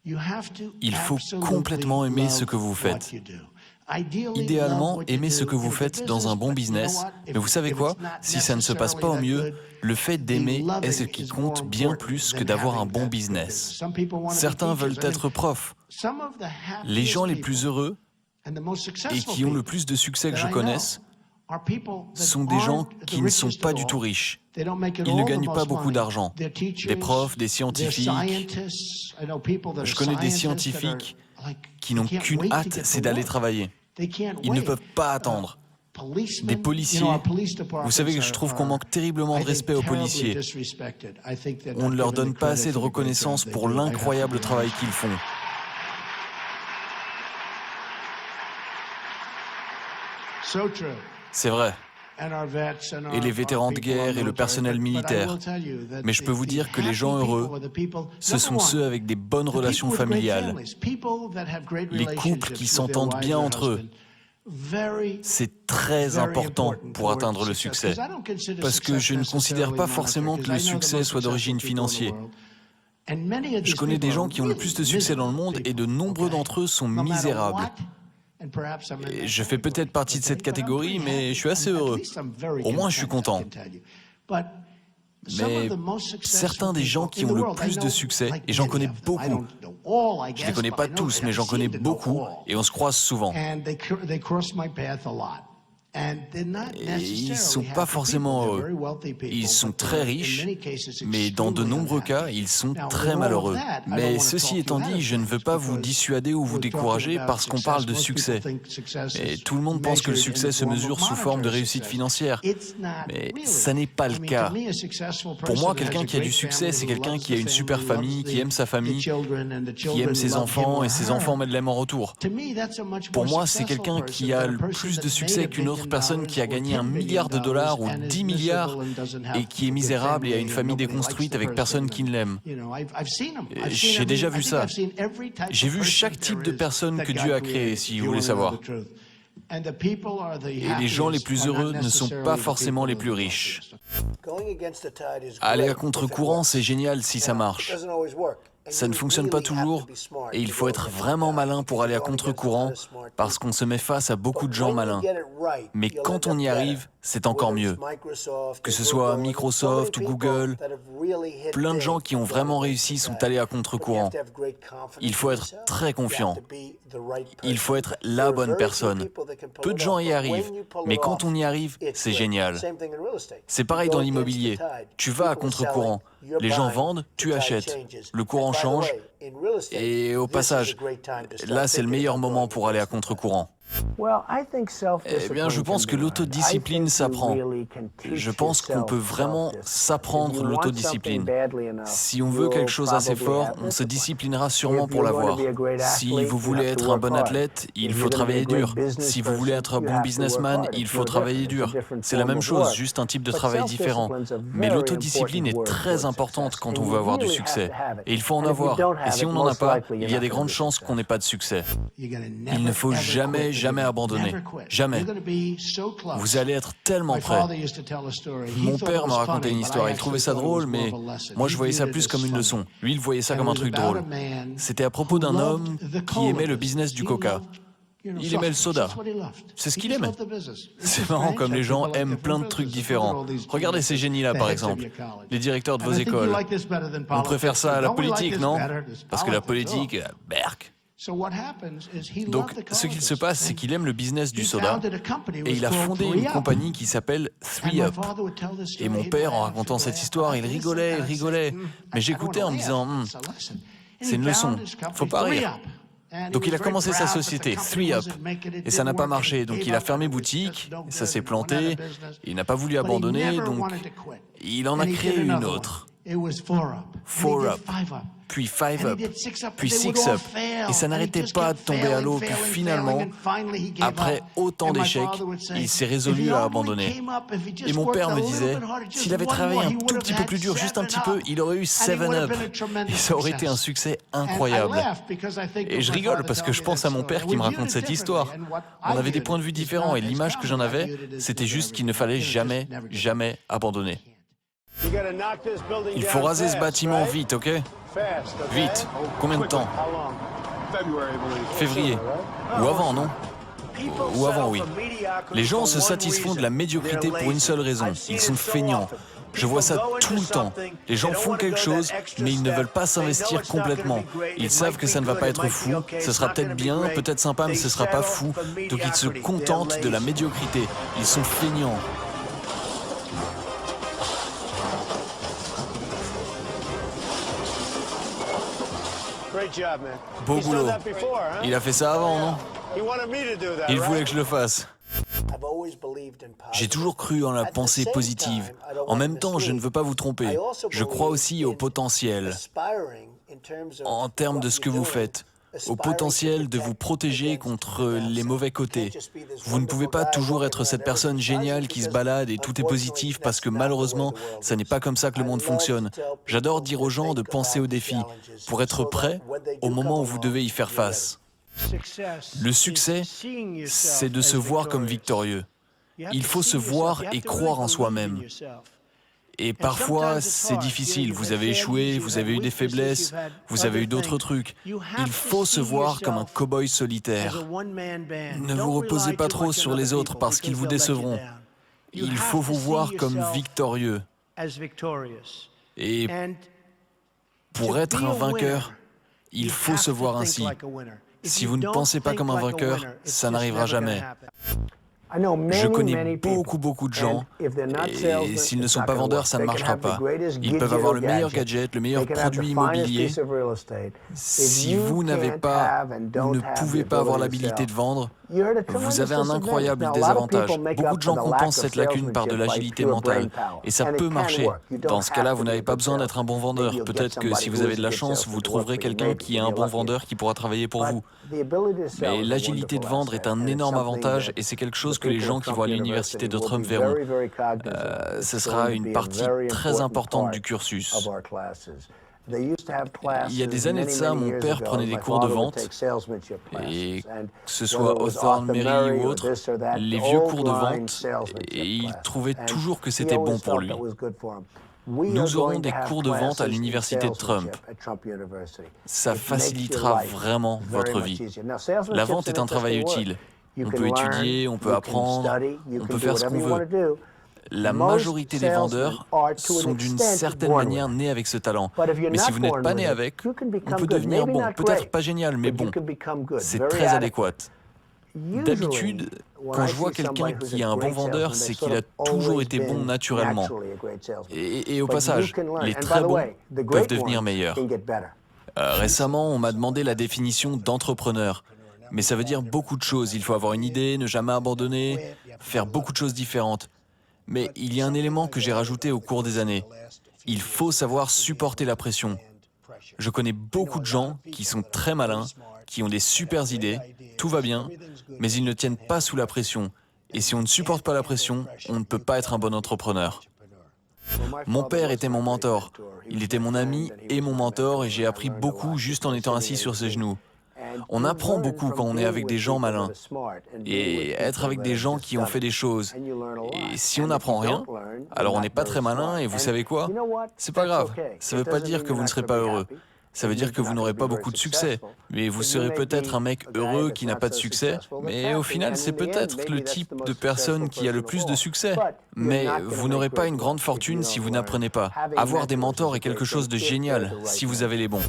Il faut complètement aimer ce que vous faites. Idéalement, aimez ce que vous faites dans un bon business, mais vous savez quoi? Si ça ne se passe pas au mieux, le fait d'aimer est ce qui compte bien plus que d'avoir un bon business. Certains veulent être profs. Les gens les plus heureux et qui ont le plus de succès que je connaisse sont des gens qui ne sont pas du tout riches. Ils ne gagnent pas beaucoup d'argent. Des profs, des scientifiques. Je connais des scientifiques qui n'ont qu'une hâte, c'est d'aller travailler. Ils ne peuvent pas attendre. Des policiers. Vous savez que je trouve qu'on manque terriblement de respect aux policiers. On ne leur donne pas assez de reconnaissance pour l'incroyable travail qu'ils font. C'est vrai. Et les vétérans de guerre et le personnel militaire. Mais je peux vous dire que les gens heureux, ce sont ceux avec des bonnes relations familiales. Les couples qui s'entendent bien entre eux. C'est très important pour atteindre le succès. Parce que je ne considère pas forcément que le succès soit d'origine financière. Je connais des gens qui ont le plus de succès dans le monde et de nombreux d'entre eux sont misérables. Et je fais peut-être partie de cette catégorie, mais je suis assez heureux. Au moins, je suis content. Mais certains des gens qui ont le plus de succès, et j'en connais beaucoup, je ne les connais pas tous, mais j'en connais beaucoup, et on se croise souvent. Et ils ne sont pas forcément heureux. Ils sont très riches, mais dans de nombreux cas, ils sont très malheureux. Mais ceci étant dit, je ne veux pas vous dissuader ou vous décourager parce qu'on parle de succès. Et tout le monde pense que le succès se mesure sous forme de réussite financière. Mais ça n'est pas le cas. Pour moi, quelqu'un qui a du succès, c'est quelqu'un qui a une super famille, qui aime sa famille, qui aime ses enfants et ses enfants l'aiment en retour. Pour moi, c'est quelqu'un qui a le plus de succès qu'une autre personne qui a gagné $1 milliard ou 10 milliards et qui est misérable et a une famille déconstruite avec personne qui ne l'aime. J'ai déjà vu ça. J'ai vu chaque type de personne que Dieu a créé, si vous voulez savoir. Et les gens les plus heureux ne sont pas forcément les plus riches. Aller à contre-courant, c'est génial si ça marche. Ça ne fonctionne pas toujours et il faut être vraiment malin pour aller à contre-courant parce qu'on se met face à beaucoup de gens malins. Mais quand on y arrive, c'est encore mieux. Que ce soit Microsoft ou Google, plein de gens qui ont vraiment réussi sont allés à contre-courant. Il faut être très confiant. Il faut être la bonne personne. Peu de gens y arrivent, mais quand on y arrive, c'est génial. C'est pareil dans l'immobilier. Tu vas à contre-courant. Les gens vendent, tu achètes. Le courant change. Et au passage, là, c'est le meilleur moment pour aller à contre-courant. Eh bien, je pense que l'autodiscipline s'apprend. Je pense qu'on peut vraiment s'apprendre l'autodiscipline. Si on veut quelque chose assez fort, on se disciplinera sûrement pour l'avoir. Si vous voulez être un bon athlète, il faut travailler dur. Si vous voulez être un bon businessman, il faut travailler dur. C'est la même chose, juste un type de travail différent. Mais l'autodiscipline est très importante quand on veut avoir du succès. Et il faut en avoir. Et si on n'en a pas, il y a des grandes chances qu'on n'ait pas de succès. Il ne faut jamais abandonner. Jamais. Vous allez être tellement prêt. Mon père m'a raconté une histoire. Il trouvait ça drôle, mais moi je voyais ça plus comme une leçon. Lui, il voyait ça comme un truc drôle. C'était à propos d'un homme qui aimait le business du coca. Il aimait le soda. C'est ce qu'il aimait. C'est marrant comme les gens aiment plein de trucs différents. Regardez ces génies-là, par exemple. Les directeurs de vos écoles. On préfère ça à la politique, non? Parce que la politique, berk. Donc, ce qu'il se passe, c'est qu'il aime le business du soda et il a fondé une compagnie qui s'appelle 3UP. Et mon père, en racontant cette histoire, il rigolait. Mais j'écoutais en me disant, c'est une leçon, faut pas rire. Donc il a commencé sa société, 3UP, et ça n'a pas marché. Donc il a fermé boutique, ça s'est planté, il n'a pas voulu abandonner, donc il en a créé une autre. 4UP, puis 5UP, puis 6UP, et ça n'arrêtait pas de tomber à l'eau, puis finalement, après autant d'échecs, il s'est résolu à abandonner. Et mon père me disait, s'il avait travaillé un tout petit peu plus dur, juste un petit peu, il aurait eu 7UP, et ça aurait été un succès incroyable. Et je rigole parce que je pense à mon père qui me raconte cette histoire. On avait des points de vue différents, et l'image que j'en avais, c'était juste qu'il ne fallait jamais abandonner. Il faut raser ce bâtiment vite, ok? Vite. Combien de temps? Février. Ou avant, non? Ou avant, oui. Les gens se satisfont de la médiocrité pour une seule raison. Ils sont feignants. Je vois ça tout le temps. Les gens font quelque chose, mais ils ne veulent pas s'investir complètement. Ils savent que ça ne va pas être fou, ce sera peut-être bien, peut-être sympa, mais ce ne sera pas fou. Donc ils se contentent de la médiocrité. Ils sont feignants. Beau boulot. Il a fait ça avant, non? Il voulait que je le fasse. J'ai toujours cru en la pensée positive. En même temps, je ne veux pas vous tromper. Je crois aussi au potentiel, en termes de ce que vous faites, au potentiel de vous protéger contre les mauvais côtés. Vous ne pouvez pas toujours être cette personne géniale qui se balade et tout est positif parce que malheureusement, ça n'est pas comme ça que le monde fonctionne. J'adore dire aux gens de penser aux défis pour être prêts au moment où vous devez y faire face. Le succès, c'est de se voir comme victorieux. Il faut se voir et croire en soi-même. Et parfois, c'est difficile. Vous avez échoué, vous avez eu des faiblesses, vous avez eu d'autres trucs. Il faut se voir comme un cow-boy solitaire. Ne vous reposez pas trop sur les autres parce qu'ils vous décevront. Il faut vous voir comme victorieux. Et pour être un vainqueur, il faut se voir ainsi. Si vous ne pensez pas comme un vainqueur, ça n'arrivera jamais. Je connais beaucoup de gens, et s'ils ne sont pas vendeurs, ça ne marchera pas. Ils peuvent avoir le meilleur gadget, le meilleur produit immobilier. Si vous n'avez pas ou ne pouvez pas avoir l'habilité de vendre, vous avez un incroyable désavantage. Beaucoup de gens compensent cette lacune par de l'agilité mentale, et ça peut marcher. Dans ce cas-là, vous n'avez pas besoin d'être un bon vendeur. Peut-être que si vous avez de la chance, vous trouverez quelqu'un qui est un bon vendeur qui pourra travailler pour vous. Mais l'agilité de vendre est un énorme avantage, et c'est quelque chose que les gens qui vont à l'université de Trump verront. Ce sera une partie très importante du cursus. Il y a des années de ça, mon père prenait des cours de vente, et que ce soit Hawthorne, Mary ou autre, les vieux cours de vente, et il trouvait toujours que c'était bon pour lui. Nous aurons des cours de vente à l'université de Trump. Ça facilitera vraiment votre vie. La vente est un travail utile. On peut étudier, on peut apprendre, on peut faire ce qu'on veut. La majorité des vendeurs sont d'une certaine manière nés avec ce talent. Mais si vous n'êtes pas né avec, on peut devenir bon. Peut-être pas génial, mais bon. C'est très adéquat. D'habitude, quand je vois quelqu'un qui est un bon vendeur, c'est qu'il a toujours été bon naturellement. Et au passage, les très bons peuvent devenir meilleurs. Récemment, on m'a demandé la définition d'entrepreneur. Mais ça veut dire beaucoup de choses. Il faut avoir une idée, ne jamais abandonner, faire beaucoup de choses différentes. Mais il y a un élément que j'ai rajouté au cours des années. Il faut savoir supporter la pression. Je connais beaucoup de gens qui sont très malins, qui ont des super idées, tout va bien, mais ils ne tiennent pas sous la pression. Et si on ne supporte pas la pression, on ne peut pas être un bon entrepreneur. Mon père était mon mentor. Il était mon ami et mon mentor et j'ai appris beaucoup juste en étant assis sur ses genoux. On apprend beaucoup quand on est avec des gens malins et être avec des gens qui ont fait des choses. Et si on n'apprend rien, alors on n'est pas très malin et vous savez quoi? C'est pas grave. Ça ne veut pas dire que vous ne serez pas heureux. Ça veut dire que vous n'aurez pas beaucoup de succès. Mais vous serez peut-être un mec heureux qui n'a pas de succès. Mais au final, c'est peut-être le type de personne qui a le plus de succès. Mais vous n'aurez pas une grande fortune si vous n'apprenez pas. Avoir des mentors est quelque chose de génial si vous avez les bons.